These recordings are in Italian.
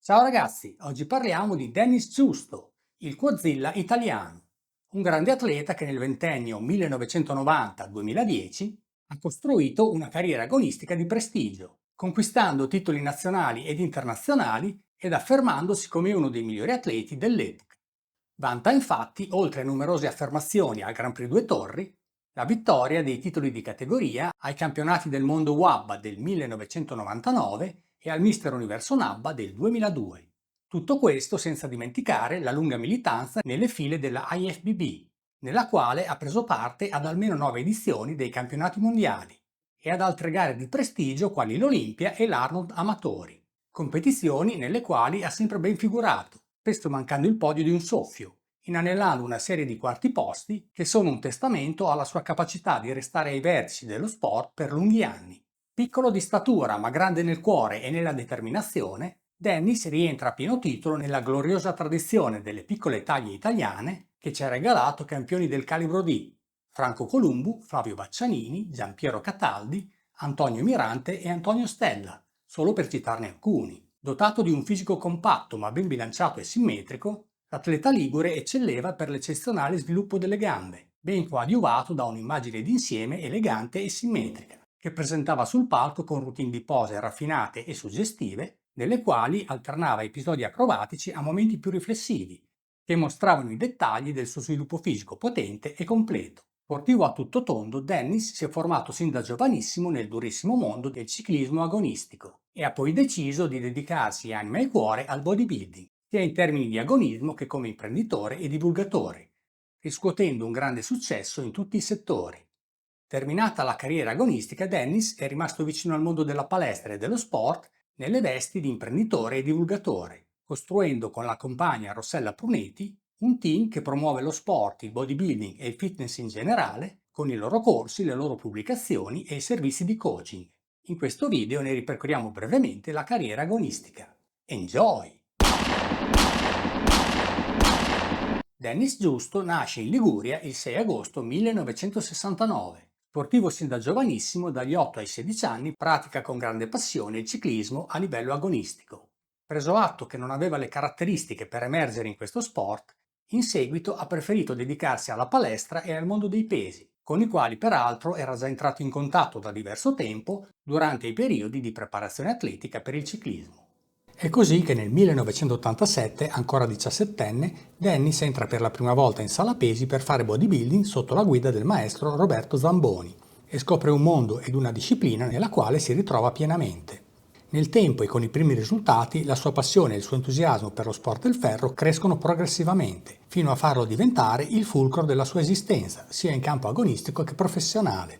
Ciao ragazzi, oggi parliamo di Dennis Giusto, il Quadzilla italiano, un grande atleta che nel ventennio 1990-2010 ha costruito una carriera agonistica di prestigio, conquistando titoli nazionali ed internazionali ed affermandosi come uno dei migliori atleti dell'epoca. Vanta infatti, oltre a numerose affermazioni al Grand Prix Due Torri, la vittoria dei titoli di categoria ai campionati del mondo WABA del 1999 e al Mister Universo NABBA del 2002. Tutto questo senza dimenticare la lunga militanza nelle file della IFBB, nella quale ha preso parte ad almeno 9 edizioni dei campionati mondiali e ad altre gare di prestigio quali l'Olimpia e l'Arnold Amatori, competizioni nelle quali ha sempre ben figurato, spesso mancando il podio di un soffio, inanellando una serie di quarti posti che sono un testamento alla sua capacità di restare ai vertici dello sport per lunghi anni. Piccolo di statura ma grande nel cuore e nella determinazione, Dennis rientra a pieno titolo nella gloriosa tradizione delle piccole taglie italiane che ci ha regalato campioni del calibro di Franco Columbu, Flavio Baccianini, Giampiero Cataldi, Antonio Mirante e Antonio Stella, solo per citarne alcuni. Dotato di un fisico compatto ma ben bilanciato e simmetrico, l'atleta ligure eccelleva per l'eccezionale sviluppo delle gambe, ben coadiuvato da un'immagine d'insieme elegante e simmetrica, che presentava sul palco con routine di pose raffinate e suggestive, nelle quali alternava episodi acrobatici a momenti più riflessivi, che mostravano i dettagli del suo sviluppo fisico potente e completo. Sportivo a tutto tondo, Dennis si è formato sin da giovanissimo nel durissimo mondo del ciclismo agonistico e ha poi deciso di dedicarsi anima e cuore al bodybuilding, sia in termini di agonismo che come imprenditore e divulgatore, riscuotendo un grande successo in tutti i settori. Terminata la carriera agonistica, Dennis è rimasto vicino al mondo della palestra e dello sport nelle vesti di imprenditore e divulgatore, costruendo con la compagna Rossella Pruneti un team che promuove lo sport, il bodybuilding e il fitness in generale con i loro corsi, le loro pubblicazioni e i servizi di coaching. In questo video ne ripercorriamo brevemente la carriera agonistica. Enjoy! Dennis Giusto nasce in Liguria il 6 agosto 1969. Sportivo sin da giovanissimo, dagli 8 ai 16 anni, pratica con grande passione il ciclismo a livello agonistico. Preso atto che non aveva le caratteristiche per emergere in questo sport, in seguito ha preferito dedicarsi alla palestra e al mondo dei pesi, con i quali peraltro era già entrato in contatto da diverso tempo durante i periodi di preparazione atletica per il ciclismo. È così che nel 1987, ancora 17enne, Dennis entra per la prima volta in sala pesi per fare bodybuilding sotto la guida del maestro Roberto Zamboni e scopre un mondo ed una disciplina nella quale si ritrova pienamente. Nel tempo e con i primi risultati, la sua passione e il suo entusiasmo per lo sport del ferro crescono progressivamente, fino a farlo diventare il fulcro della sua esistenza, sia in campo agonistico che professionale.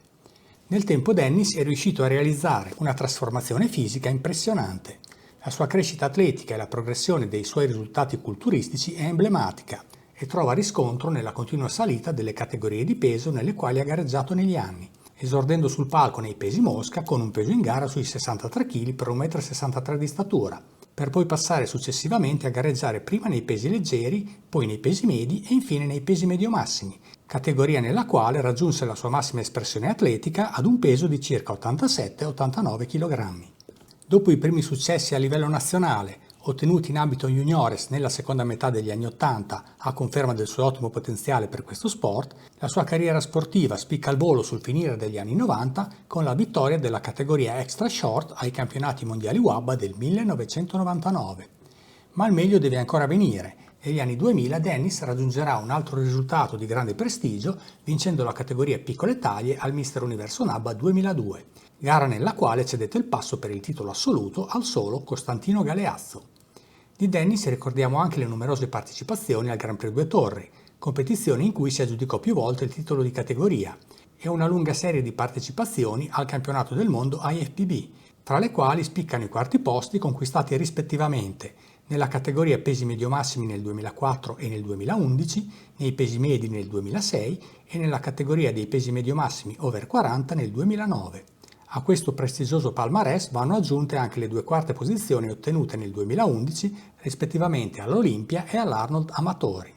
Nel tempo Dennis è riuscito a realizzare una trasformazione fisica impressionante. La sua crescita atletica e la progressione dei suoi risultati culturistici è emblematica e trova riscontro nella continua salita delle categorie di peso nelle quali ha gareggiato negli anni, esordendo sul palco nei pesi mosca con un peso in gara sui 63 kg per 1,63 m di statura, per poi passare successivamente a gareggiare prima nei pesi leggeri, poi nei pesi medi e infine nei pesi medio-massimi, categoria nella quale raggiunse la sua massima espressione atletica ad un peso di circa 87-89 kg. Dopo i primi successi a livello nazionale, ottenuti in ambito juniores nella seconda metà degli anni '80 a conferma del suo ottimo potenziale per questo sport, la sua carriera sportiva spicca al volo sul finire degli anni '90 con la vittoria della categoria extra short ai campionati mondiali WABA del 1999. Ma il meglio deve ancora venire. Negli anni 2000 Dennis raggiungerà un altro risultato di grande prestigio vincendo la categoria piccole taglie al Mister Universo NABBA 2002, gara nella quale cedette il passo per il titolo assoluto al solo Costantino Galeazzo. Di Dennis ricordiamo anche le numerose partecipazioni al Grand Prix Due Torri, competizione in cui si aggiudicò più volte il titolo di categoria, e una lunga serie di partecipazioni al campionato del mondo IFBB, tra le quali spiccano i quarti posti conquistati rispettivamente nella categoria pesi medio-massimi nel 2004 e nel 2011, nei pesi medi nel 2006 e nella categoria dei pesi medio-massimi over 40 nel 2009. A questo prestigioso palmarès vanno aggiunte anche le 2 quarte posizioni ottenute nel 2011 rispettivamente all'Olimpia e all'Arnold Amatori.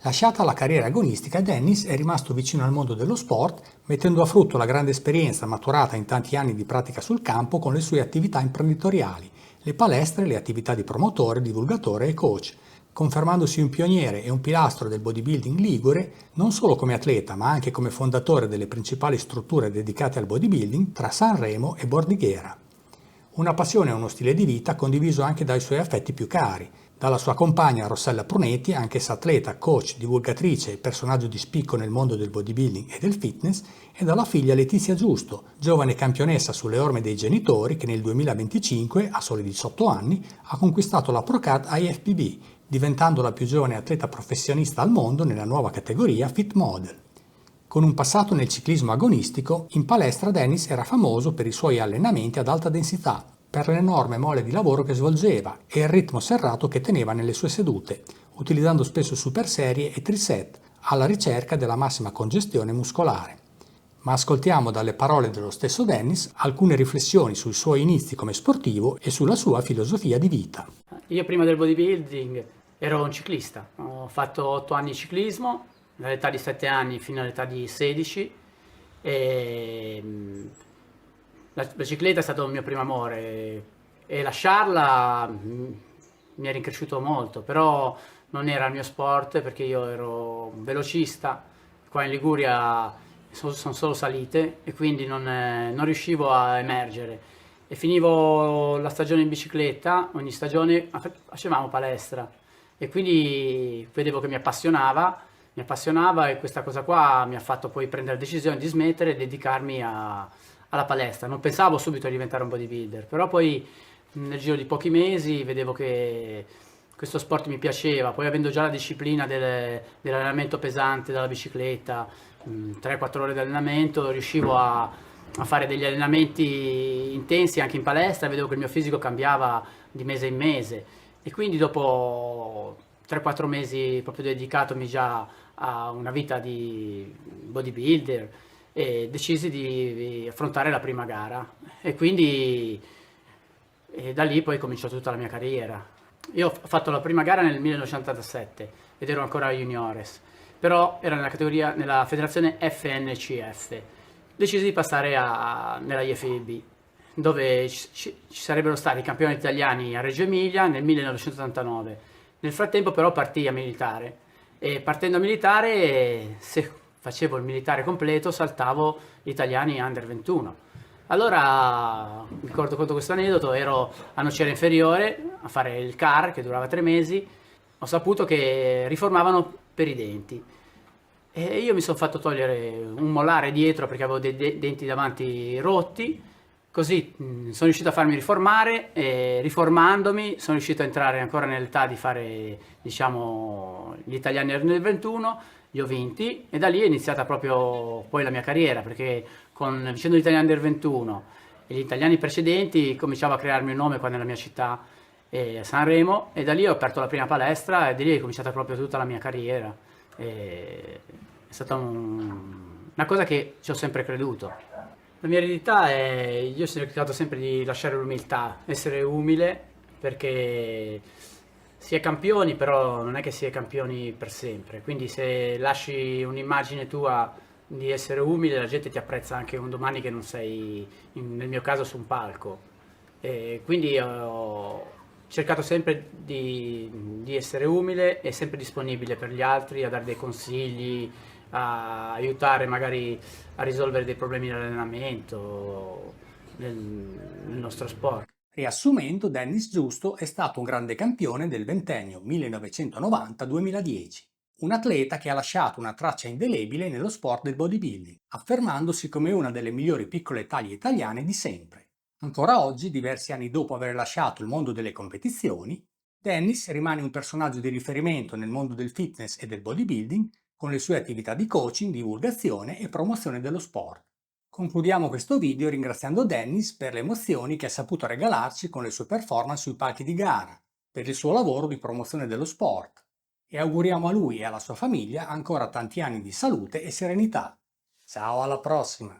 Lasciata la carriera agonistica, Dennis è rimasto vicino al mondo dello sport, mettendo a frutto la grande esperienza maturata in tanti anni di pratica sul campo con le sue attività imprenditoriali, le palestre e le attività di promotore, divulgatore e coach, confermandosi un pioniere e un pilastro del bodybuilding ligure non solo come atleta ma anche come fondatore delle principali strutture dedicate al bodybuilding tra Sanremo e Bordighera. Una passione e uno stile di vita condiviso anche dai suoi affetti più cari, dalla sua compagna Rossella Prunetti, anch'essa atleta, coach, divulgatrice e personaggio di spicco nel mondo del bodybuilding e del fitness, e dalla figlia Letizia Giusto, giovane campionessa sulle orme dei genitori che nel 2025, a soli 18 anni, ha conquistato la Procard IFBB, diventando la più giovane atleta professionista al mondo nella nuova categoria Fit Model. Con un passato nel ciclismo agonistico, in palestra Dennis era famoso per i suoi allenamenti ad alta densità, per l'enorme mole di lavoro che svolgeva e il ritmo serrato che teneva nelle sue sedute, utilizzando spesso superserie e triset, alla ricerca della massima congestione muscolare. Ma ascoltiamo dalle parole dello stesso Dennis alcune riflessioni sui suoi inizi come sportivo e sulla sua filosofia di vita. Io prima del bodybuilding ero un ciclista, ho fatto 8 anni di ciclismo, dall'età di 7 anni fino all'età di 16 e la bicicletta è stato il mio primo amore e lasciarla mi è rincresciuto molto, però non era il mio sport perché io ero un velocista, qua in Liguria sono solo salite e quindi non riuscivo a emergere e finivo la stagione in bicicletta, ogni stagione facevamo palestra e quindi vedevo che mi appassionava e questa cosa qua mi ha fatto poi prendere la decisione di smettere e dedicarmi alla palestra. Non pensavo subito a diventare un bodybuilder, però poi nel giro di pochi mesi vedevo che questo sport mi piaceva, poi avendo già la disciplina dell'allenamento pesante della bicicletta, 3-4 ore di allenamento, riuscivo a fare degli allenamenti intensi anche in palestra, vedevo che il mio fisico cambiava di mese in mese e quindi dopo 3-4 mesi proprio dedicatomi già a una vita di bodybuilder e decisi di affrontare la prima gara e quindi da lì poi cominciò tutta la mia carriera. Io ho fatto la prima gara nel 1987 ed ero ancora juniores, però era nella categoria, nella federazione FNCF. Decisi di passare nella IFBB, dove ci sarebbero stati i campioni italiani a Reggio Emilia nel 1989. Nel frattempo però partì a militare e partendo a militare, se facevo il militare completo, saltavo gli italiani under 21. Allora, mi ricordo conto questo aneddoto, ero a Nocera Inferiore a fare il CAR che durava 3 mesi, ho saputo che riformavano per i denti e io mi sono fatto togliere un molare dietro perché avevo dei denti davanti rotti, così sono riuscito a farmi riformare e riformandomi sono riuscito a entrare ancora nell'età di fare, diciamo, gli italiani nel 21, li ho vinti e da lì è iniziata proprio poi la mia carriera perché vincendo gli italiani del 21 e gli italiani precedenti cominciavo a crearmi un nome qua nella mia città, a Sanremo, e da lì ho aperto la prima palestra e da lì è cominciata proprio tutta la mia carriera. È stata una cosa che ci ho sempre creduto. La mia eredità è, io ho cercato sempre di lasciare l'umiltà, essere umile perché si è campioni, però non è che si è campioni per sempre. Quindi se lasci un'immagine tua di essere umile, la gente ti apprezza anche un domani che non sei, nel mio caso, su un palco. E quindi ho cercato sempre di essere umile e sempre disponibile per gli altri, a dare dei consigli, a aiutare magari a risolvere dei problemi di allenamento nel nostro sport. Riassumendo, Dennis Giusto è stato un grande campione del ventennio 1990-2010, un atleta che ha lasciato una traccia indelebile nello sport del bodybuilding, affermandosi come una delle migliori piccole taglie italiane di sempre. Ancora oggi, diversi anni dopo aver lasciato il mondo delle competizioni, Dennis rimane un personaggio di riferimento nel mondo del fitness e del bodybuilding con le sue attività di coaching, divulgazione e promozione dello sport. Concludiamo questo video ringraziando Dennis per le emozioni che ha saputo regalarci con le sue performance sui palchi di gara, per il suo lavoro di promozione dello sport e auguriamo a lui e alla sua famiglia ancora tanti anni di salute e serenità. Ciao, alla prossima!